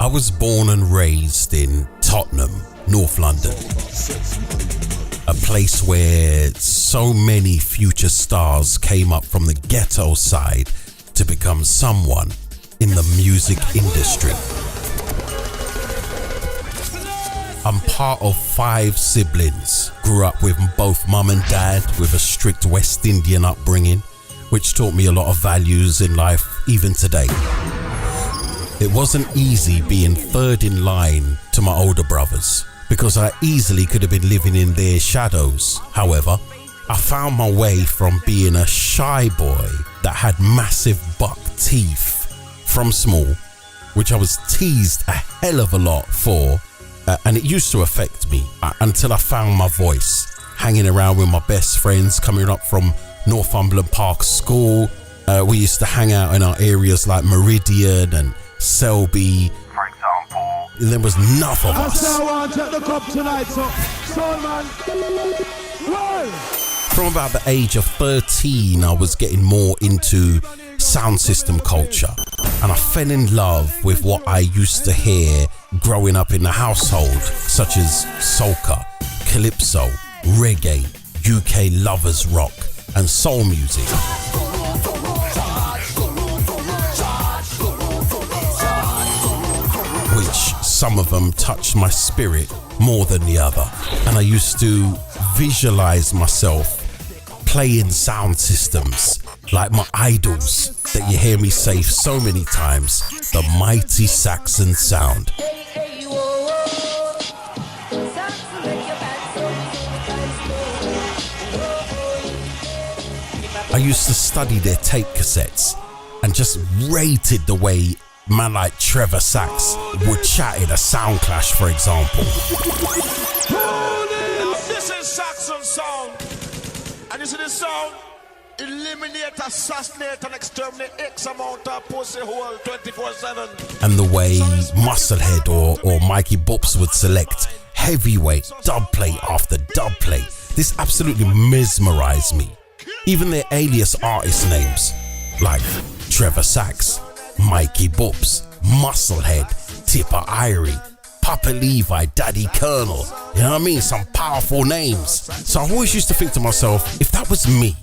I was born and raised in Tottenham, North London, a place where so many future stars came up from the ghetto side to become someone in the music industry. I'm part of 5 siblings, grew up with both mum and dad with a strict West Indian upbringing, which taught me a lot of values in life even today. It wasn't easy being third in line to my older brothers, because I easily could have been living in their shadows. However, I found my way from being a shy boy that had massive buck teeth from small, which I was teased a hell of a lot for, and it used to affect me until I found my voice, hanging around with my best friends coming up from Northumberland Park School. We used to hang out in our areas like Meridian and Selby, for example. There was enough of us. From about the age of 13, I was getting more into sound system culture, and I fell in love with what I used to hear growing up in the household, such as soca, calypso, reggae, UK lovers rock, and soul music. Which some of them touched my spirit more than the other. And I used to visualize myself playing sound systems like my idols that you hear me say so many times, the mighty Saxon sound. I used to study their tape cassettes and just rated the way man like Trevor Sachs would chat in a sound clash, for example. This is Saxon sound. And you see this sound? Eliminate, assassinate, and exterminate X amount of pussy hole 24/7. And the way Musclehead or Mikey Bops would select heavyweight dubplate after dubplate. This absolutely mesmerized me. Even their alias artist names, like Trevor Sachs, Mikey Bops, Musclehead, Tipper Irie, Papa Levi, Daddy Colonel. You know what I mean? Some powerful names. So I always used to think to myself, if that was me,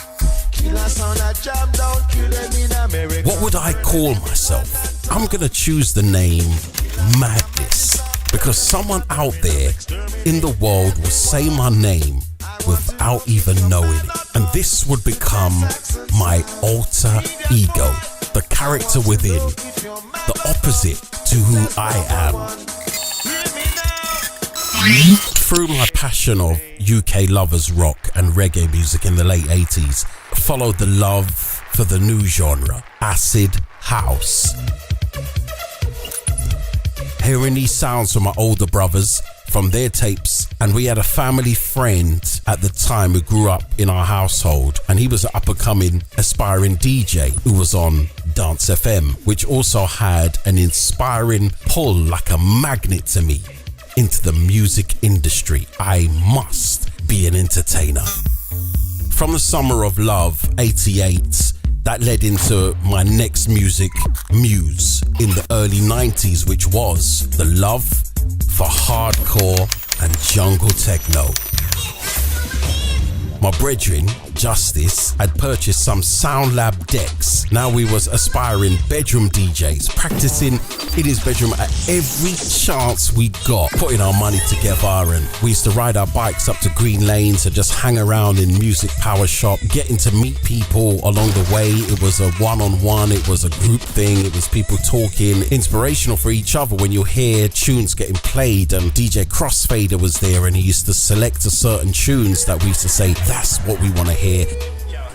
what would I call myself? I'm gonna choose the name Maddness, because someone out there in the world will say my name without even knowing it. And this would become my alter ego, the character within, the opposite to who I am. Through my passion of UK lovers rock and reggae music in the late 80s, followed the love for the new genre, acid house. Hearing these sounds from my older brothers, from their tapes, and we had a family friend at the time who grew up in our household, and he was an up-and-coming aspiring DJ who was on Dance FM, which also had an inspiring pull like a magnet to me into the music industry. I must be an entertainer. From the summer of love, 88, that led into my next music muse in the early 90s, which was the love for hardcore and jungle techno. My brethren, Justice, had purchased some Sound Lab decks. Now we was aspiring bedroom DJs, practicing in his bedroom at every chance we got, putting our money together, and we used to ride our bikes up to Green Lanes and just hang around in Music Power Shop, getting to meet people along the way. It was a one-on-one, it was a group thing, it was people talking, inspirational for each other when you hear tunes getting played. And DJ Crossfader was there, and he used to select a certain tunes that we used to say, that's what we want to hear.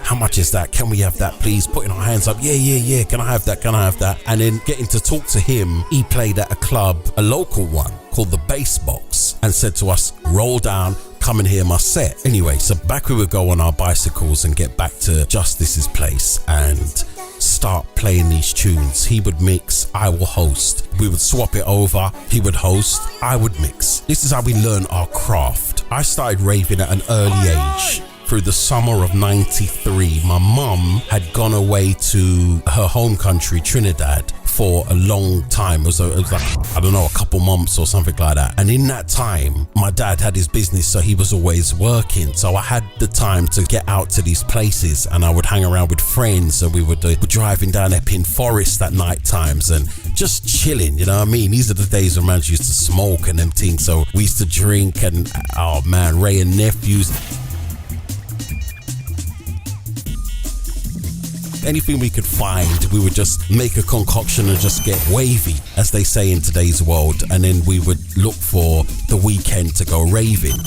How much is that? Can we have that, please? Putting our hands up. Yeah. Can I have that? Can I have that? And then getting to talk to him. He played at a club, a local one called the Bass Box, and said to us, roll down, come and hear my set. Anyway, so back we would go on our bicycles and get back to Justice's place and start playing these tunes. He would mix, I will host. We would swap it over. He would host, I would mix. This is how we learn our craft. I started raving at an early age. Through the summer of 93, my mum had gone away to her home country, Trinidad, for a long time. It was like, I don't know, a couple months or something like that. And in that time, my dad had his business, so he was always working. So I had the time to get out to these places, and I would hang around with friends, and we would be driving down Epping Forest at night times and just chilling, you know what I mean? These are the days when man used to smoke and them things. So we used to drink, and oh man, Ray and nephews. Anything we could find, we would just make a concoction and just get wavy, as they say in today's world, and then we would look for the weekend to go raving.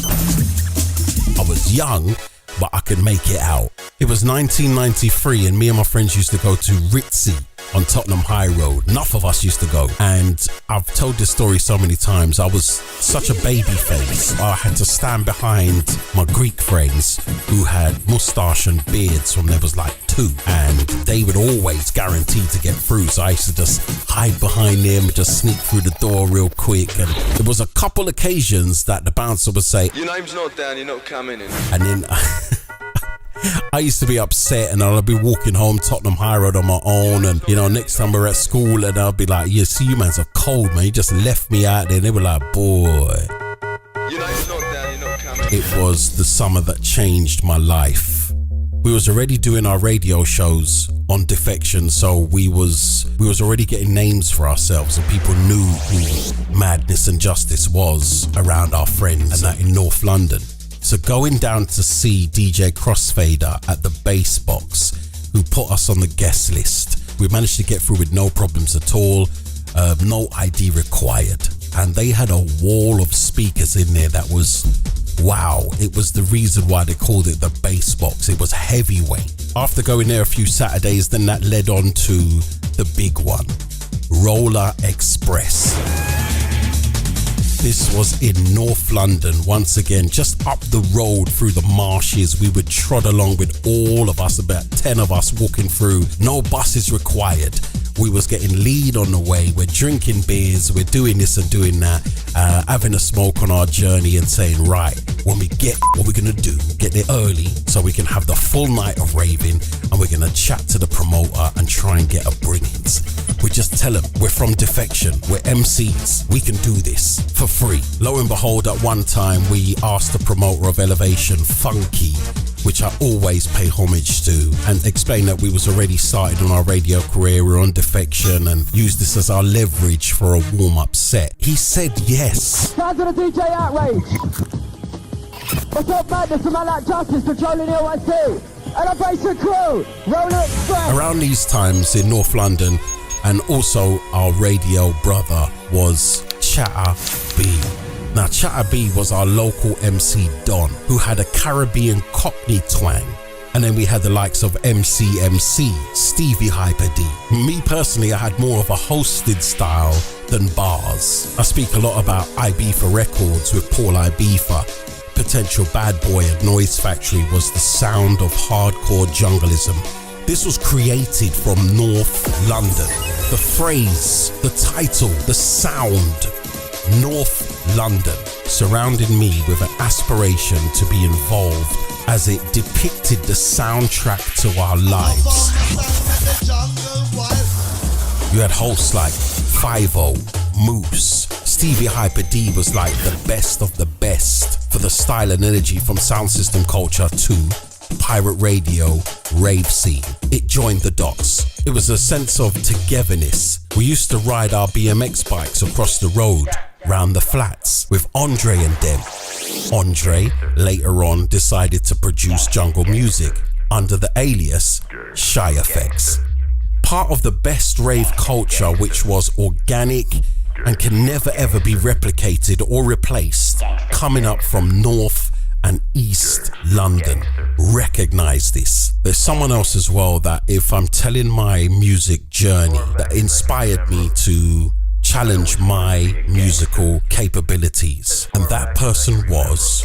I was young, but I could make it out. It was 1993, and me and my friends used to go to Ritzy on Tottenham High Road. Enough of us used to go, and I've told this story so many times. I was such a baby face. I had to stand behind my Greek friends who had moustache and beards from there was like 2, and they would always guarantee to get through. So I used to just hide behind them, just sneak through the door real quick. And there was a couple occasions that the bouncer would say, "Your name's not down, you're not coming in." And then I used to be upset, and I'd be walking home Tottenham High Road on my own, and you know, next time we're at school, and I'll be like, "Yeah, see, you man's are cold, man. You just left me out there." And they were like, "Boy, you know it's not down, you're not coming." It was the summer that changed my life. We was already doing our radio shows on Defection, so we was already getting names for ourselves, and people knew who Maddness and Justice was around our friends, and that in North London. So going down to see DJ Crossfader at the Bass Box, who put us on the guest list, we managed to get through with no problems at all, no ID required. And they had a wall of speakers in there that was, wow, it was the reason why they called it the Bass Box. It was heavyweight. After going there a few Saturdays, then that led on to the big one, Roller Express. This was in North London, once again, just up the road through the marshes. We would trot along with all of us, about 10 of us walking through, no buses required. We was getting lead on the way, we're drinking beers, we're doing this and doing that, having a smoke on our journey and saying, right, when we get, what we're gonna do, get there early so we can have the full night of raving, and we're gonna chat to the promoter and try and get upbringings. We just tell them we're from Defection, we're MCs, we can do this for free. Lo and behold, at one time we asked the promoter of Elevation, Funky, which I always pay homage to, and explain that we was already started on our radio career, we're on Defection, and use this as our leverage for a warm-up set. He said yes. Shout out to the DJ Outrage. What's up, Maddness, and man like Justice, controlling the OSC. Elevation crew, Roller Express. Around these times in North London, and also our radio brother was Chatter B. Now, Chatter B was our local MC Don, who had a Caribbean Cockney twang. And then we had the likes of MC, Stevie Hyper D. Me personally, I had more of a hosted style than bars. I speak a lot about Ibiza Records with Paul Ibiza. Potential Bad Boy at Noise Factory was the sound of hardcore jungleism. This was created from North London. The phrase, the title, the sound, North London, surrounded me with an aspiration to be involved as it depicted the soundtrack to our lives. You had hosts like 5-0, Moose, Stevie Hyper D was like the best of the best for the style and energy from sound system culture to pirate radio, rave scene. It joined the dots. It was a sense of togetherness. We used to ride our BMX bikes across the road, round the flats, with Andre and them. Andre, later on, decided to produce jungle music under the alias Shy Effects. Part of the best rave culture, which was organic and can never ever be replicated or replaced, coming up from North and East London. Recognize this. There's someone else as well that, if I'm telling my music journey, that inspired me to challenge my musical capabilities, and that person was